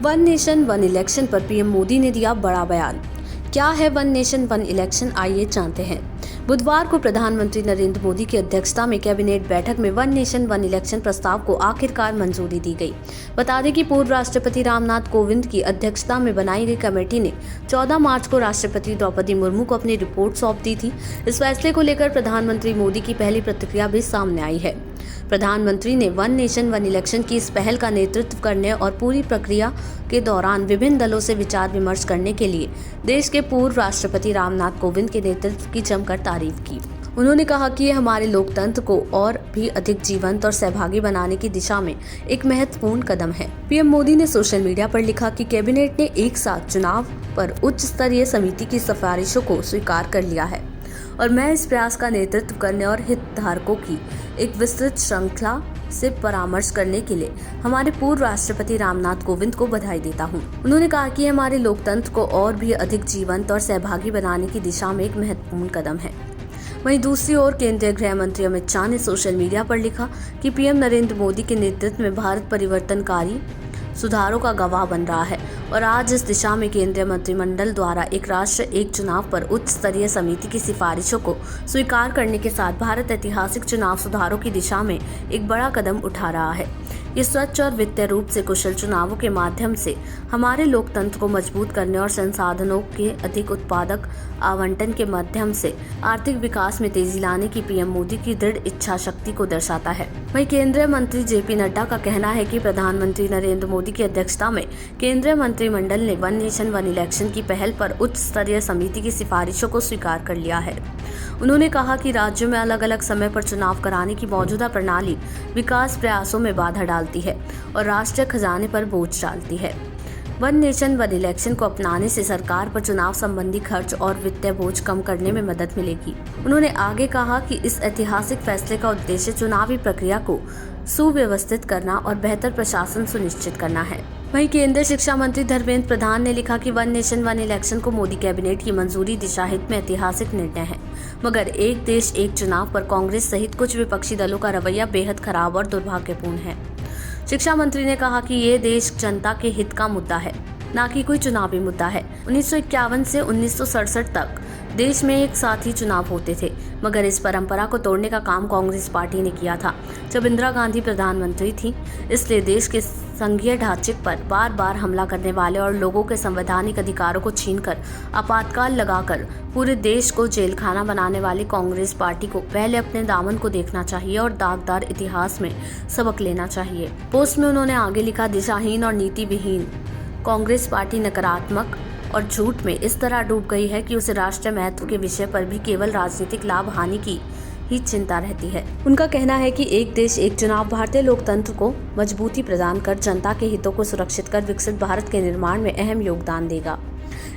One nation one election पर PM Modi ने दिया बड़ा बयान। क्या है वन नेशन वन इलेक्शन, आइए जानते हैं। बुधवार को प्रधानमंत्री नरेंद्र मोदी की अध्यक्षता में कैबिनेट बैठक में वन नेशन वन इलेक्शन प्रस्ताव को आखिरकार मंजूरी दी गई। बता दें कि पूर्व राष्ट्रपति रामनाथ कोविंद की अध्यक्षता में बनाई गई कमेटी ने 14 मार्च को राष्ट्रपति द्रौपदी मुर्मू को अपनी रिपोर्ट सौंप दी थी। इस फैसले को लेकर प्रधानमंत्री मोदी की पहली प्रतिक्रिया भी सामने आई है। प्रधानमंत्री ने वन नेशन वन इलेक्शन की इस पहल का नेतृत्व करने और पूरी प्रक्रिया के दौरान विभिन्न दलों से विचार विमर्श करने के लिए देश के पूर्व राष्ट्रपति रामनाथ कोविंद के नेतृत्व की जमकर तारीफ की। उन्होंने कहा कि यह हमारे लोकतंत्र को और भी अधिक जीवंत और सहभागी बनाने की दिशा में एक महत्वपूर्ण कदम है। पीएम मोदी ने सोशल मीडिया पर लिखा कि कैबिनेट ने एक साथ चुनाव पर उच्च स्तरीय समिति की सिफारिशों को स्वीकार कर लिया है और मैं इस प्रयास का नेतृत्व करने और हितधारकों की एक विस्तृत श्रृंखला से परामर्श करने के लिए हमारे पूर्व राष्ट्रपति रामनाथ कोविंद को बधाई देता हूं। उन्होंने कहा कि हमारे लोकतंत्र को और भी अधिक जीवंत और सहभागी बनाने की दिशा में एक महत्वपूर्ण कदम है। वहीं दूसरी ओर केंद्रीय गृह मंत्री अमित शाह ने सोशल मीडिया पर लिखा कि पीएम नरेंद्र मोदी के नेतृत्व में भारत परिवर्तनकारी सुधारों का गवाह बन रहा है और आज इस दिशा में केंद्रीय मंत्रिमंडल द्वारा एक राष्ट्र एक चुनाव पर उच्च स्तरीय समिति की सिफारिशों को स्वीकार करने के साथ भारत ऐतिहासिक चुनाव सुधारों की दिशा में एक बड़ा कदम उठा रहा है। ये स्वच्छ और वित्तीय रूप से कुशल चुनावों के माध्यम से हमारे लोकतंत्र को मजबूत करने और संसाधनों के अधिक उत्पादक आवंटन के माध्यम से आर्थिक विकास में तेजी लाने की पीएम मोदी की दृढ़ इच्छा शक्ति को दर्शाता है। वहीं केंद्रीय मंत्री जेपी नड्डा का कहना है कि प्रधानमंत्री नरेंद्र मोदी की अध्यक्षता में केंद्रीय मंत्रिमंडल ने वन नेशन वन इलेक्शन की पहल पर उच्च स्तरीय समिति की सिफारिशों को स्वीकार कर लिया है। उन्होंने कहा कि राज्यों में अलग अलग समय पर चुनाव कराने की मौजूदा प्रणाली विकास प्रयासों में बाधा डालती है और राष्ट्रीय खजाने पर बोझ डालती है। वन नेशन वन इलेक्शन को अपनाने से सरकार पर चुनाव संबंधी खर्च और वित्तीय बोझ कम करने में मदद मिलेगी। उन्होंने आगे कहा कि इस ऐतिहासिक फैसले का उद्देश्य चुनावी प्रक्रिया को सुव्यवस्थित करना और बेहतर प्रशासन सुनिश्चित करना है। वहीं केंद्रीय शिक्षा मंत्री धर्मेंद्र प्रधान ने लिखा कि वन नेशन वन इलेक्शन को मोदी कैबिनेट की मंजूरी दिशाहित में ऐतिहासिक निर्णय है, मगर एक देश एक चुनाव पर कांग्रेस सहित कुछ विपक्षी दलों का रवैया बेहद खराब और दुर्भाग्यपूर्ण है। शिक्षा मंत्री ने कहा कि ये देश जनता के हित का मुद्दा है, न कि कोई चुनावी मुद्दा है। 1951 से 1967 तक देश में एक साथ ही चुनाव होते थे, मगर इस परंपरा को तोड़ने का काम कांग्रेस पार्टी ने किया था जब इंदिरा गांधी प्रधानमंत्री थी। इसलिए देश के संघीय ढांचे पर बार बार हमला करने वाले और लोगों के संवैधानिक अधिकारों को छीनकर आपातकाल लगाकर पूरे देश को जेलखाना बनाने वाली कांग्रेस पार्टी को पहले अपने दामन को देखना चाहिए और दागदार इतिहास में सबक लेना चाहिए। पोस्ट में उन्होंने आगे लिखा, दिशाहीन और नीति विहीन कांग्रेस पार्टी नकारात्मक और झूठ में इस तरह डूब गई है कि उसे राष्ट्रीय महत्व के विषय पर भी केवल राजनीतिक लाभ हानि की ही चिंता रहती है। उनका कहना है कि एक देश एक चुनाव भारतीय लोकतंत्र को मजबूती प्रदान कर जनता के हितों को सुरक्षित कर विकसित भारत के निर्माण में अहम योगदान देगा।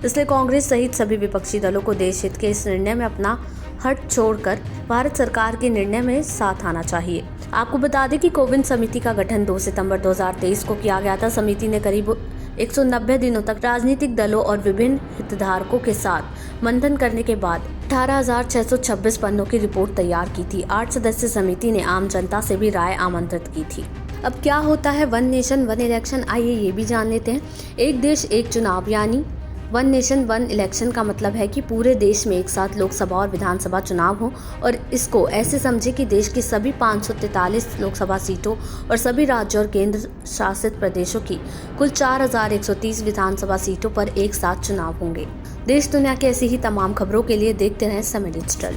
इसलिए कांग्रेस सहित सभी विपक्षी दलों को देश हित के इस निर्णय में अपना हट छोड़कर भारत सरकार के निर्णय में साथ आना चाहिए। आपको बता दें कि कोविंद समिति का गठन 2 सितंबर 2023 को किया गया था। समिति ने करीब 190 दिनों तक राजनीतिक दलों और विभिन्न हितधारकों के साथ मंथन करने के बाद 18,626 पन्नों की रिपोर्ट तैयार की थी। 8 सदस्य समिति ने आम जनता से भी राय आमंत्रित की थी। अब क्या होता है वन नेशन वन इलेक्शन, आइए ये भी जान लेते हैं। एक देश एक चुनाव यानी वन नेशन वन इलेक्शन का मतलब है कि पूरे देश में एक साथ लोकसभा और विधानसभा चुनाव हो और इसको ऐसे समझे कि देश की सभी 543 लोकसभा सीटों और सभी राज्यों और केंद्र शासित प्रदेशों की कुल 4,130 विधानसभा सीटों पर एक साथ चुनाव होंगे। देश दुनिया की ऐसी ही तमाम खबरों के लिए देखते रहें समय डिजिटल।